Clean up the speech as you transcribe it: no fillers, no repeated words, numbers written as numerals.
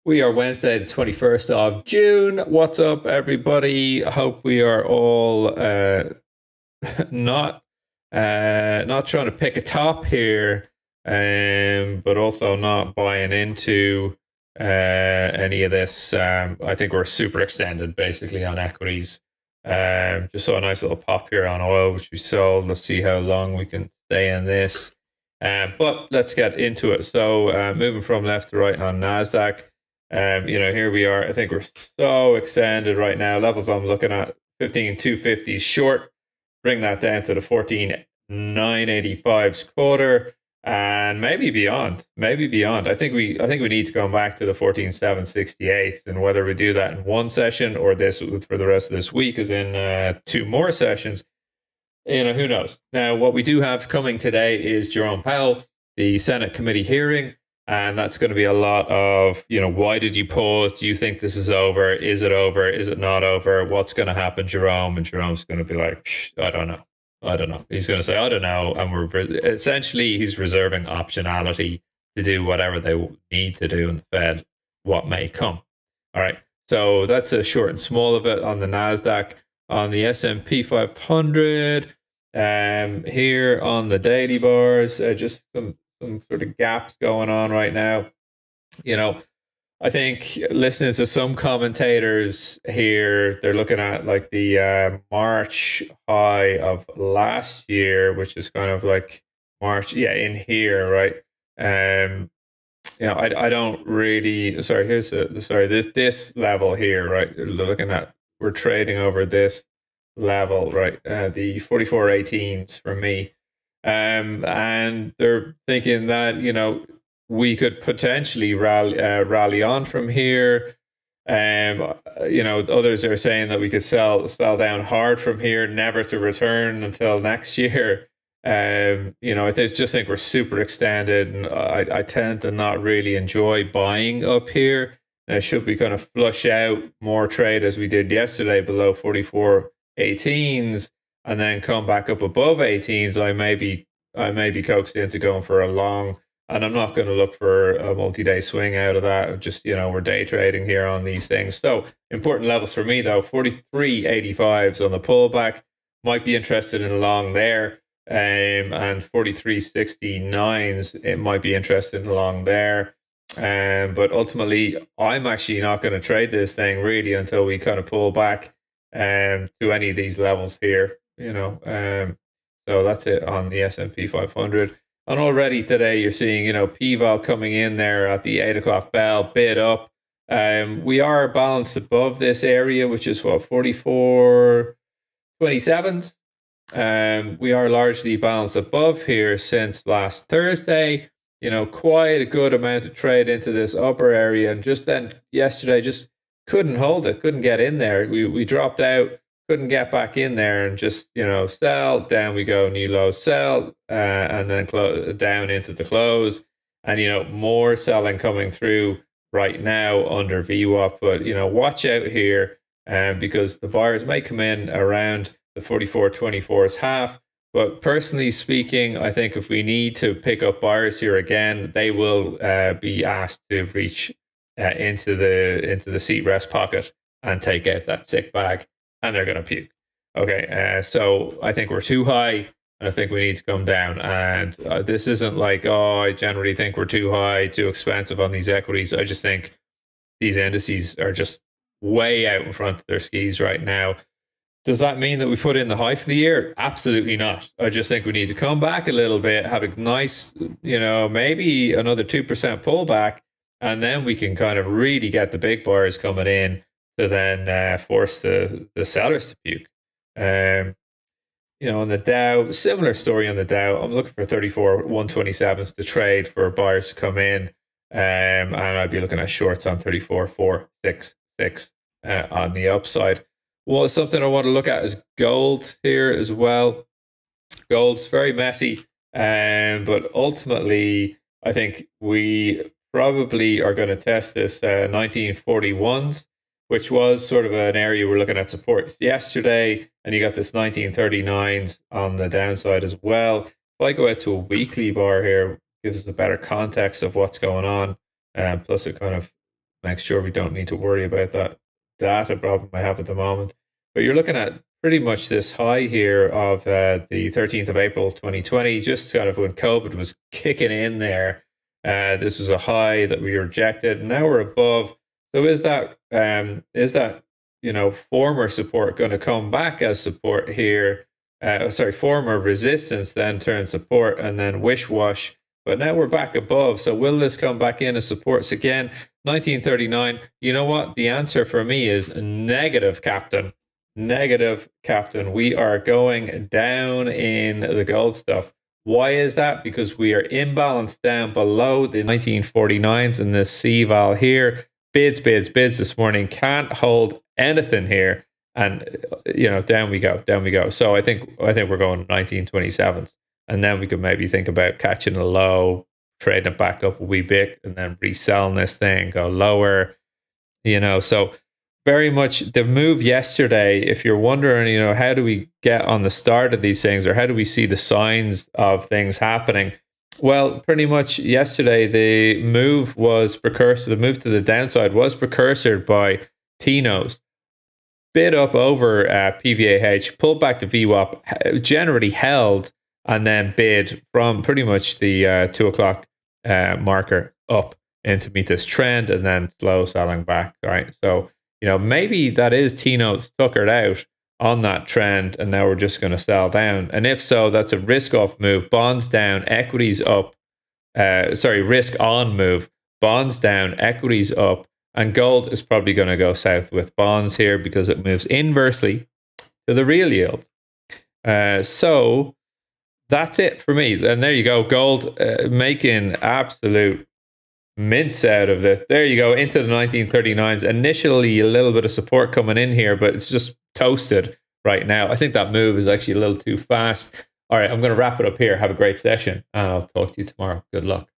We are Wednesday, the 21st of June. What's up, everybody? I hope we are all not not trying to pick a top here, but also not buying into any of this. I think we're super extended basically on equities. Just saw a nice little pop here on oil, which we sold. Let's see how long we can stay in this. But let's get into it. So moving from left to right on Nasdaq. Here we are. I think we're so extended right now. Levels I'm looking at 15,250 short. Bring that down to the 14,985's quarter and maybe beyond. Maybe beyond. I think we need to go back to the 14,768, and whether we do that in one session or this for the rest of this week is in two more sessions. Who knows? Now, what we do have coming today is Jerome Powell, the Senate committee hearing. And that's going to be a lot of, why did you pause? Do you think this is over? Is it over? Is it not over? What's going to happen, Jerome? And Jerome's going to be like, I don't know. I don't know. He's going to say, I don't know. And essentially, he's reserving optionality to do whatever they need to do in the Fed, what may come. All right. So that's a short and small of it on the NASDAQ. On the S&P 500, here on the daily bars, just some sort of gaps going on right now. I think listening to some commentators here, they're looking at like the March high of last year, which is kind of like March, in here, right? I don't really. Sorry, this level here, right? We're trading over this level, right? The 44.18s for me. And they're thinking that we could potentially rally on from here. Others are saying that we could sell down hard from here, never to return until next year. Just think we're super extended, and I tend to not really enjoy buying up here. Should we kind of flush out more trade as we did yesterday below 44.18s? And then come back up above 18s, I may be coaxed into going for a long, and I'm not going to look for a multi-day swing out of that. Just, we're day trading here on these things. So important levels for me though, 43.85s on the pullback, might be interested in a long there. And 43.69s, it might be interested in a long there. But ultimately, I'm actually not going to trade this thing really until we kind of pull back to any of these levels here. So that's it on the S&P 500. And already today you're seeing, PVAL coming in there at the 8 o'clock bell, bid up. We are balanced above this area, which is what, 44.27s. We are largely balanced above here since last Thursday. Quite a good amount of trade into this upper area, and just then yesterday just couldn't hold it, couldn't get in there. We dropped out, couldn't get back in there, and just sell. Down we go, new low, sell, and then down into the close, and more selling coming through right now under VWAP. But watch out here, because the buyers may come in around the 44.24's half. But personally speaking, I think if we need to pick up buyers here again, they will be asked to reach into the seat rest pocket and take out that sick bag, and they're going to puke. Okay, so I think we're too high, and I think we need to come down. And this isn't like, I generally think we're too high, too expensive on these equities. I just think these indices are just way out in front of their skis right now. Does that mean that we put in the high for the year? Absolutely not. I just think we need to come back a little bit, have a nice, maybe another 2% pullback, and then we can kind of really get the big buyers coming in to then force the sellers to puke. On the Dow, similar story on the Dow. I'm looking for 34.127s to trade for buyers to come in, and I'd be looking at shorts on 34.466 on the upside. Well, something I want to look at is gold here as well. Gold's very messy, but ultimately, I think we probably are going to test this 1941s, which was sort of an area we're looking at supports yesterday, and you got this 1939s on the downside as well. If I go out to a weekly bar here, gives us a better context of what's going on, plus it kind of make sure we don't need to worry about that data problem I have at the moment. But you're looking at pretty much this high here of the 13th of April 2020, just kind of when COVID was kicking in there. This was a high that we rejected, and now we're above. So is that former support going to come back as support here? Former resistance then turn support, and then wish wash. But now we're back above. So will this come back in as supports again? 1939. You know what? The answer for me is negative, Captain. Negative, Captain. We are going down in the gold stuff. Why is that? Because we are imbalanced down below the 1949s in this CVAL here. Bids this morning. Can't hold anything here. And, down we go. So I think we're going 1927s. And then we could maybe think about catching a low, trading it back up a wee bit, and then reselling this thing, go lower, So very much the move yesterday, if you're wondering, how do we get on the start of these things, or how do we see the signs of things happening? Well, pretty much yesterday, the move to the downside was precursored by Tino's. Bid up over PVAH, pulled back to VWAP, generally held, and then bid from pretty much the 2 o'clock marker up in to meet this trend, and then slow selling back. All right. So, maybe that is T-notes tuckered out on that trend, and now we're just going to sell down. And if so, that's a risk off move. Bonds down, equities up. Risk on move. Bonds down, equities up. And gold is probably going to go south with bonds here because it moves inversely to the real yield. So that's it for me. And there you go. Gold making absolute mints out of it. There you go, into the 1939s. Initially, a little bit of support coming in here, but it's just toasted right now. I think that move is actually a little too fast. All right, I'm going to wrap it up here. Have a great session, and I'll talk to you tomorrow. Good luck.